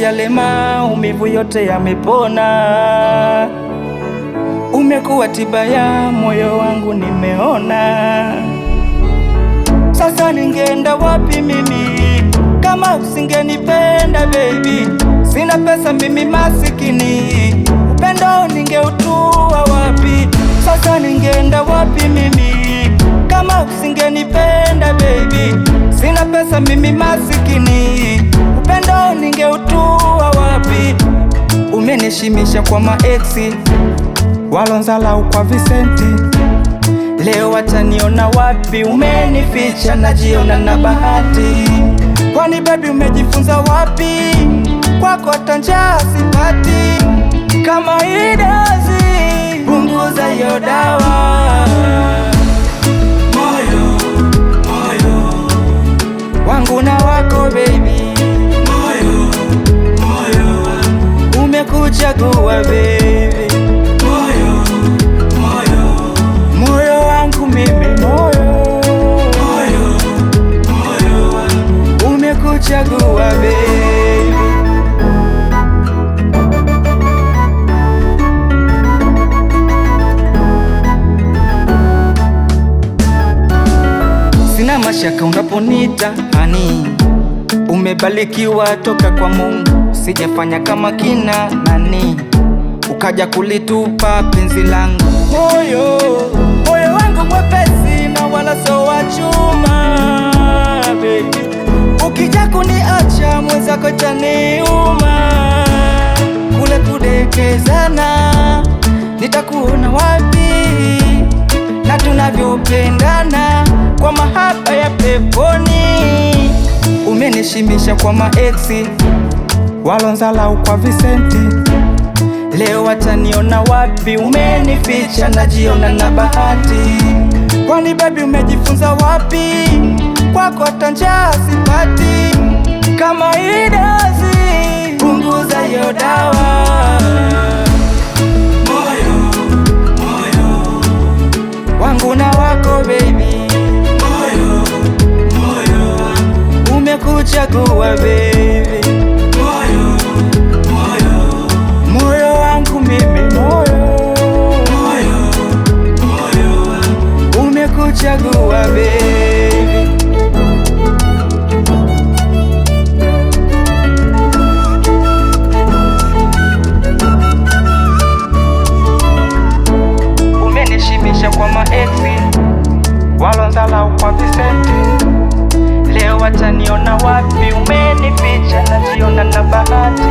yale maumivu yote yamepona. Umekuwa tiba ya moyo wangu nimeona. Sasa ningeenda wapi mimi kama usingenipenda baby? Sina pesa mimi masikini, upendo ningeutua wapi? Sasa ningeenda wapi mimi kama usingenipenda baby? Sina pesa mimi masikini, upendo ningeutua wapi? Umenishimisha kwa maeksi walonzalau kwa visenti, leo wataniona wapi? Umenificha najiona na bahati, kwani baby umejifunza wapi? Kwako hata njaa sipati, kama hii dozi punguza hiyo dawa. Moyo, moyo wangu na wako baby, moyo, moyo umekuchagua baby, moyo, moyo, moyo wangu mimi, moyo, moyo, moyo umekuchagua baby. Sina mashaka unaponita hani, umebarikiwa toka kwa Mungu. Sijafanya kama kina nani, ukaja kulitupa penzi langu. Moyo, moyo wangu mwepesi na wala so wa chuma baby, ukija kuniacha mwenzako itaniuma. Kule kudekezana nitakuona wapi? Na tunavyopendana kwa mahaba ya peponi. Umenishimisha kwa maeksi walonzalau kwa visenti, leo wataniona wapi? Umenificha najiona na bahati, kwani baby umejifunza wapi? Kwako hata njaa sipati, kama hii dozi punguza hiyo dawa. Moyo, moyo wangu na wako baby, moyo, moyo umekuchagua baby, moyo, moyo, moyo wangu mimi, moyo, moyo, moyo umekuchagua baby. Umenishimisha kwa maeksi walonzalau kwa visenti, leo wataniona wapi? Umenificha najiona na bahati.